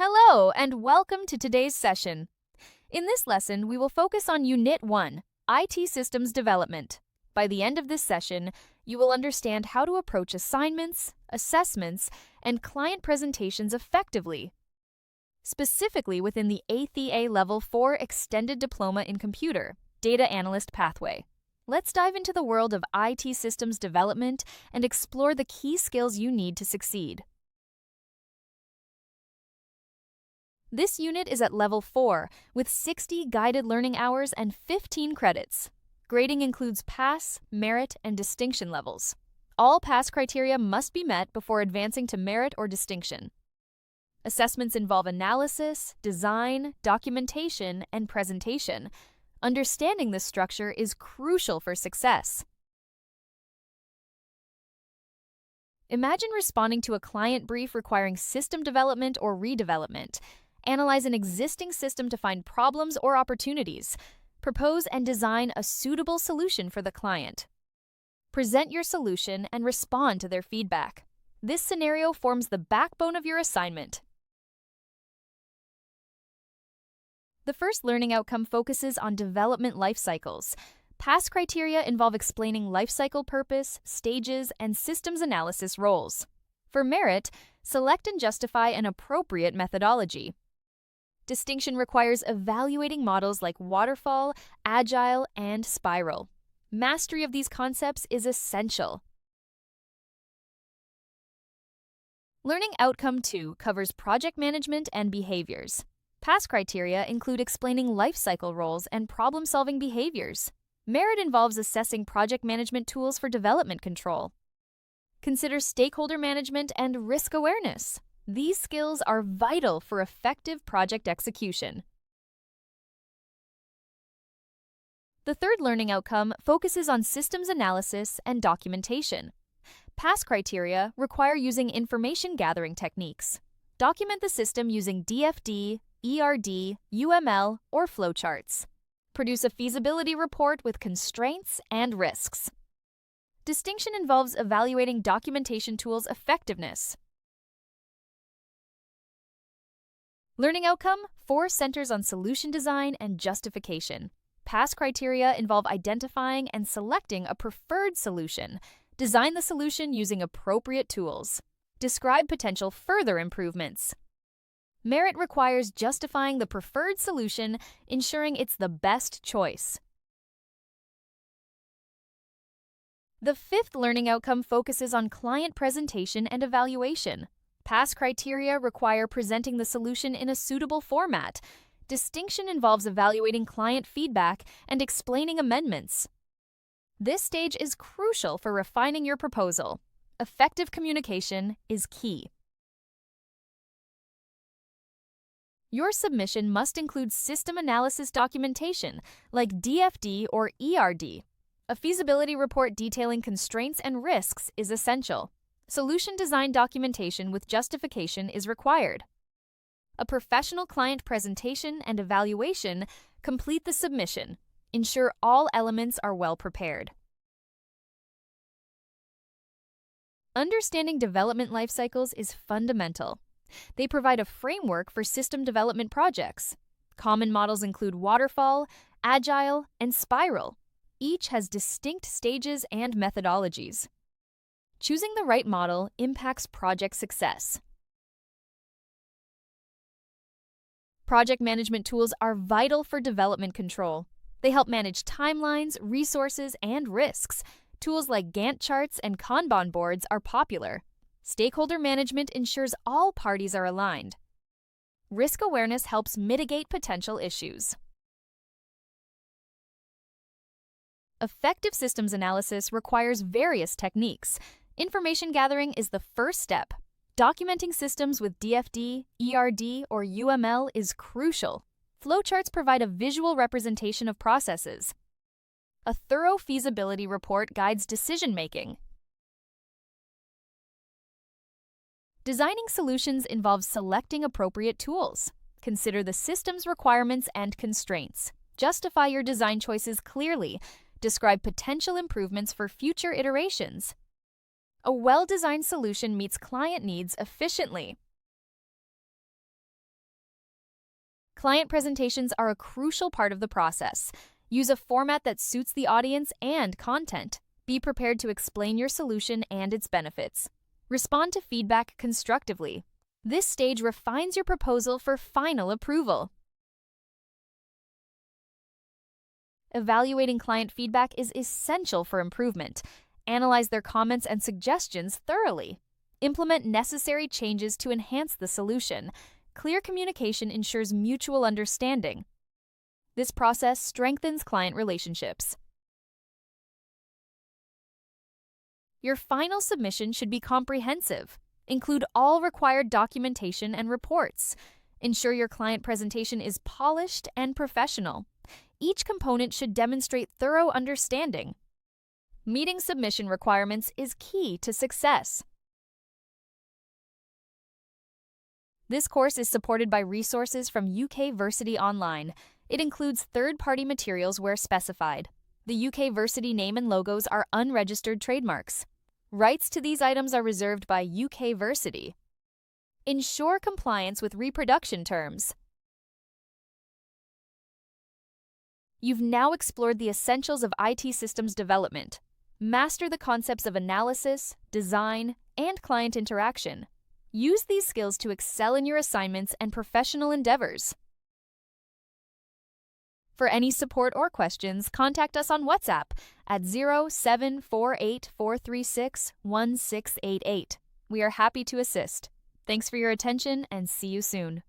Hello, and welcome to today's session. In this lesson, we will focus on Unit 1, IT Systems Development. By the end of this session, you will understand how to approach assignments, assessments, and client presentations effectively, specifically within the ATHE Level 4 Extended Diploma in Computer, Data Analyst pathway. Let's dive into the world of IT systems development and explore the key skills you need to succeed. This unit is at Level 4, with 60 guided learning hours and 15 credits. Grading includes pass, merit, and distinction levels. All pass criteria must be met before advancing to merit or distinction. Assessments involve analysis, design, documentation, and presentation. Understanding this structure is crucial for success. Imagine responding to a client brief requiring system development or redevelopment. Analyze an existing system to find problems or opportunities. Propose and design a suitable solution for the client. Present your solution and respond to their feedback. This scenario forms the backbone of your assignment. The first learning outcome focuses on development life cycles. Pass criteria involve explaining lifecycle purpose, stages, and systems analysis roles. For merit, select and justify an appropriate methodology. Distinction requires evaluating models like waterfall, agile, and spiral. Mastery of these concepts is essential. Learning Outcome 2 covers project management and behaviors. Pass criteria include explaining lifecycle roles and problem-solving behaviors. Merit involves assessing project management tools for development control. Consider stakeholder management and risk awareness. These skills are vital for effective project execution. The third learning outcome focuses on systems analysis and documentation. Pass criteria require using information gathering techniques. Document the system using DFD, ERD, UML, or flowcharts. Produce a feasibility report with constraints and risks. Distinction involves evaluating documentation tools' effectiveness. Learning Outcome 4 centers on solution design and justification. Pass criteria involve identifying and selecting a preferred solution. Design the solution using appropriate tools. Describe potential further improvements. Merit requires justifying the preferred solution, ensuring it's the best choice. The fifth learning outcome focuses on client presentation and evaluation. Pass criteria require presenting the solution in a suitable format. Distinction involves evaluating client feedback and explaining amendments. This stage is crucial for refining your proposal. Effective communication is key. Your submission must include system analysis documentation, like DFD or ERD. A feasibility report detailing constraints and risks is essential. Solution design documentation with justification is required. A professional client presentation and evaluation complete the submission. Ensure all elements are well prepared. Understanding development life cycles is fundamental. They provide a framework for system development projects. Common models include waterfall, agile, and spiral. Each has distinct stages and methodologies. Choosing the right model impacts project success. Project management tools are vital for development control. They help manage timelines, resources, and risks. Tools like Gantt charts and Kanban boards are popular. Stakeholder management ensures all parties are aligned. Risk awareness helps mitigate potential issues. Effective systems analysis requires various techniques. Information gathering is the first step. Documenting systems with DFD, ERD, or UML is crucial. Flowcharts provide a visual representation of processes. A thorough feasibility report guides decision-making. Designing solutions involves selecting appropriate tools. Consider the system's requirements and constraints. Justify your design choices clearly. Describe potential improvements for future iterations. A well-designed solution meets client needs efficiently. Client presentations are a crucial part of the process. Use a format that suits the audience and content. Be prepared to explain your solution and its benefits. Respond to feedback constructively. This stage refines your proposal for final approval. Evaluating client feedback is essential for improvement. Analyze their comments and suggestions thoroughly. Implement necessary changes to enhance the solution. Clear communication ensures mutual understanding. This process strengthens client relationships. Your final submission should be comprehensive. Include all required documentation and reports. Ensure your client presentation is polished and professional. Each component should demonstrate thorough understanding. Meeting submission requirements is key to success. This course is supported by resources from UK Versity Online. It includes third-party materials where specified. The UK Versity name and logos are unregistered trademarks. Rights to these items are reserved by UK Versity. Ensure compliance with reproduction terms. You've now explored the essentials of IT systems development. Master the concepts of analysis, design, and client interaction. Use these skills to excel in your assignments and professional endeavors. For any support or questions, contact us on WhatsApp at 0748-436-1688. We are happy to assist. Thanks for your attention and see you soon.